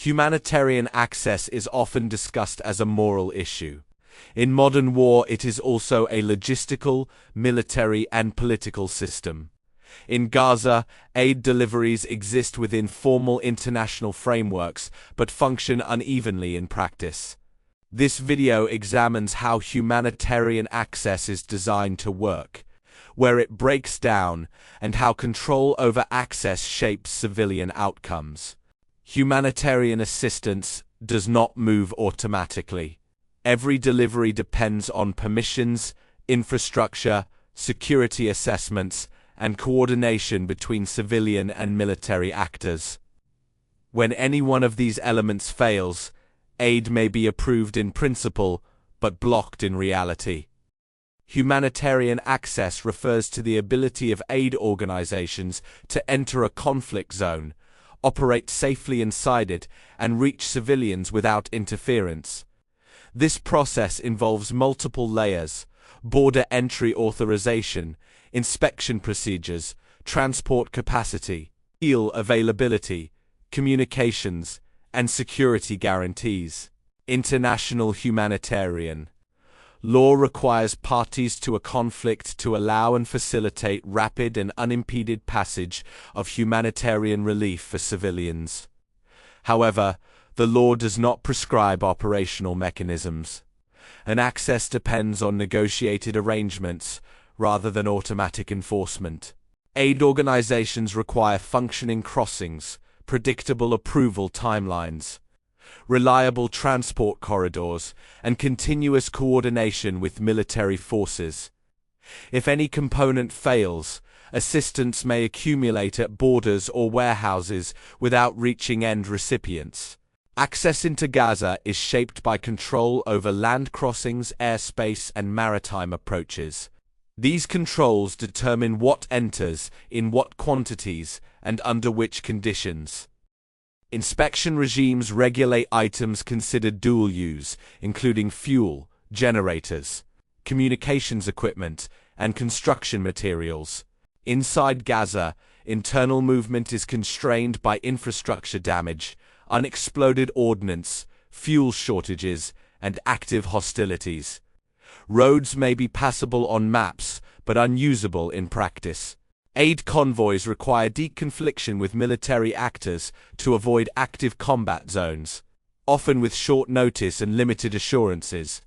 Humanitarian access is often discussed as a moral issue. In modern war, it is also a logistical, military, and political system. In Gaza, aid deliveries exist within formal international frameworks, but function unevenly in practice. This video examines how humanitarian access is designed to work, where it breaks down, and how control over access shapes civilian outcomes. Humanitarian assistance does not move automatically. Every delivery depends on permissions, infrastructure, security assessments, and coordination between civilian and military actors. When any one of these elements fails, aid may be approved in principle, but blocked in reality. Humanitarian access refers to the ability of aid organizations to enter a conflict zone, operate safely inside it, and reach civilians without interference. This process involves multiple layers: border entry authorization, inspection procedures, transport capacity, fuel availability, communications, and security guarantees. International humanitarian law requires parties to a conflict to allow and facilitate rapid and unimpeded passage of humanitarian relief for civilians. However, the law does not prescribe operational mechanisms, and access depends on negotiated arrangements rather than automatic enforcement. Aid organizations require functioning crossings, predictable approval timelines, reliable transport corridors, and continuous coordination with military forces. If any component fails, assistance may accumulate at borders or warehouses without reaching end recipients. Access into Gaza is shaped by control over land crossings, airspace, and maritime approaches. These controls determine what enters, in what quantities, and under which conditions. Inspection regimes regulate items considered dual use, including fuel, generators, communications equipment, and construction materials. Inside Gaza, internal movement is constrained by infrastructure damage, unexploded ordnance, fuel shortages, and active hostilities. Roads may be passable on maps, but unusable in practice. Aid convoys require deconfliction with military actors to avoid active combat zones, often with short notice and limited assurances.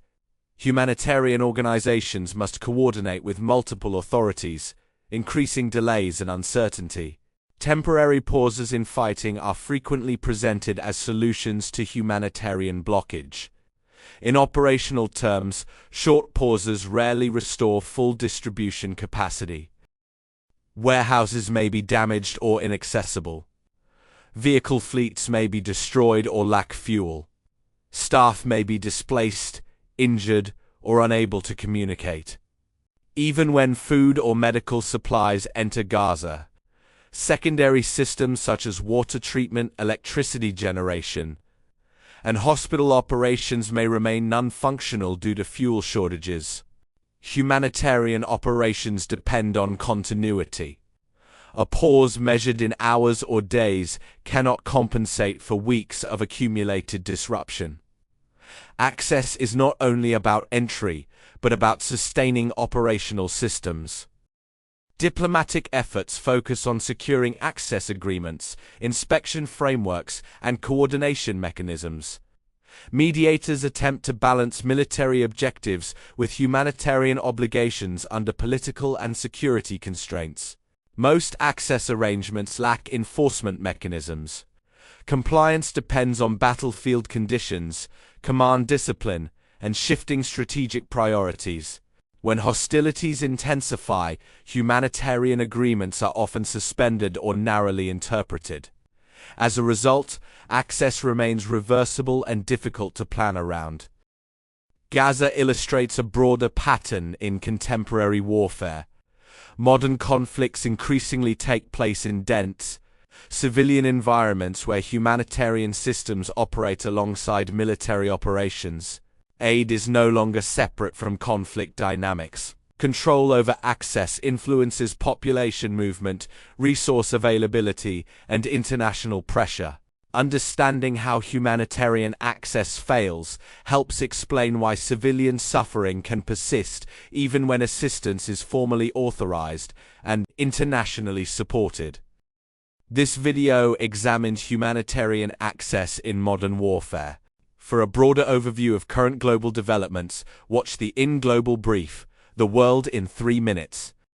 Humanitarian organizations must coordinate with multiple authorities, increasing delays and uncertainty. Temporary pauses in fighting are frequently presented as solutions to humanitarian blockage. In operational terms, short pauses rarely restore full distribution capacity. Warehouses may be damaged or inaccessible. Vehicle fleets may be destroyed or lack fuel. Staff may be displaced, injured, or unable to communicate. Even when food or medical supplies enter Gaza, secondary systems such as water treatment, electricity generation, and hospital operations may remain non-functional due to fuel shortages. Humanitarian operations depend on continuity. A pause measured in hours or days cannot compensate for weeks of accumulated disruption. Access is not only about entry, but about sustaining operational systems. Diplomatic efforts focus on securing access agreements, inspection frameworks, and coordination mechanisms. Mediators attempt to balance military objectives with humanitarian obligations under political and security constraints. Most access arrangements lack enforcement mechanisms. Compliance depends on battlefield conditions, command discipline, and shifting strategic priorities. When hostilities intensify, humanitarian agreements are often suspended or narrowly interpreted. As a result, access remains reversible and difficult to plan around. Gaza illustrates a broader pattern in contemporary warfare. Modern conflicts increasingly take place in dense, civilian environments where humanitarian systems operate alongside military operations. Aid is no longer separate from conflict dynamics. Control over access influences population movement, resource availability, and international pressure. Understanding how humanitarian access fails helps explain why civilian suffering can persist even when assistance is formally authorized and internationally supported. This video examined humanitarian access in modern warfare. For a broader overview of current global developments, watch the In Global Brief, The World in 3 Minutes.